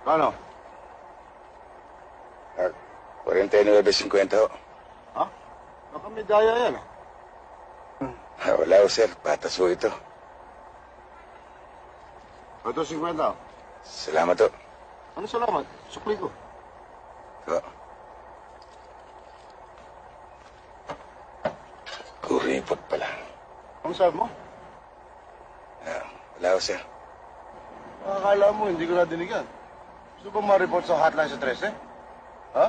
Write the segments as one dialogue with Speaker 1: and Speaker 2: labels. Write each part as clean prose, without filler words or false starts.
Speaker 1: Kano?
Speaker 2: 49.50 ho.
Speaker 1: Ha? Baka may daya yan, ah.
Speaker 2: Wala ho, sir. Patas ho ito.
Speaker 1: Ito, 50, oh.
Speaker 2: Salamat ho.
Speaker 1: Ano salamat? Sukli ko.
Speaker 2: Ho. Kuripot pala.
Speaker 1: Ang sabi mo?
Speaker 2: Wala ho, sir.
Speaker 1: Akala mo, hindi ko nadinig yan. Gusto ba ma-report sa hotline sa 13? Ha?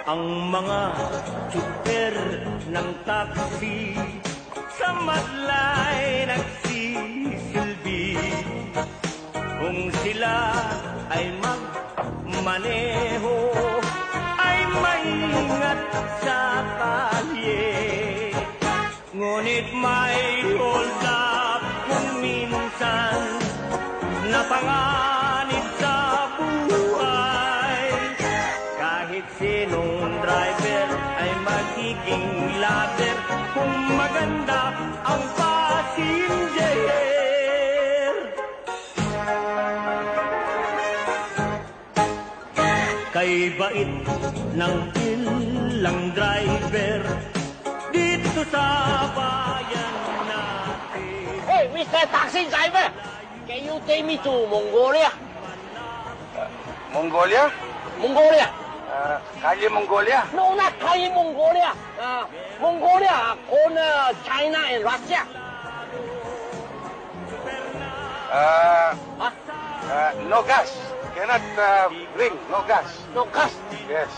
Speaker 3: Ang mga tsuper ng taxi sa madlay nagsisilbi. Kung sila ay magmaneho, ay maingat sa kalye. Ngunit may hold up kung minsan napanganib sa buhay. Kahit sinong driver ay magiging lover kung maganda ang passenger. Kay bait ng ilang driver dito sa bayan natin.
Speaker 4: Hey, Mr. Taxi Driver! Can you take me to Mongolia?
Speaker 2: Mongolia?
Speaker 4: Mongolia!
Speaker 2: Kalye Mongolia?
Speaker 4: No, not Thai Mongolia. Mongolia on China and Russia.
Speaker 2: No gas. Cannot bring. No gas.
Speaker 4: No cost.
Speaker 2: Yes.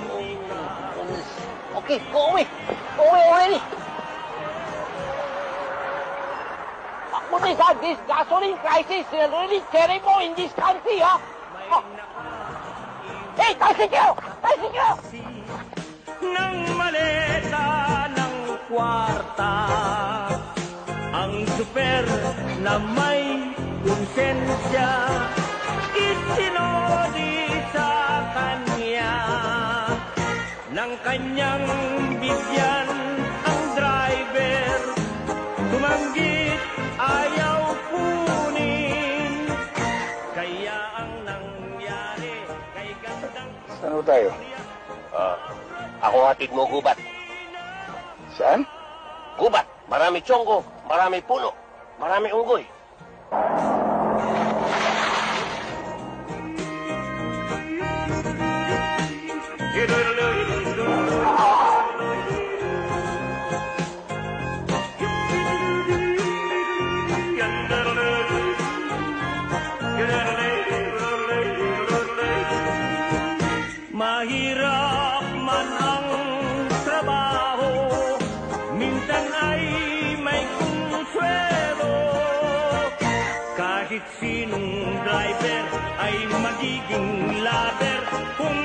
Speaker 4: Oh, goodness. Okay, go away. Go away already. What is that? This gasoline crisis is really terrible in this country, huh? Oh. Hey, tricycle! Tricycle!
Speaker 3: Nang maleta ng kwarta, ang super na may konsensya isinodi sa kanya ng kanyang bigyan ang driver. Tumanggit, ayaw kunin, kaya ang nangyari kay gandang...
Speaker 2: Saan ho tayo?
Speaker 4: Ako hatid mo gubat.
Speaker 2: Saan?
Speaker 4: Gubat. Marami tiyonggo, marami puno, marami unggoy.
Speaker 3: Mahirap man ang trabaho, minsan ay may konsuelo. Kahit sinong driver ay magiging lover kung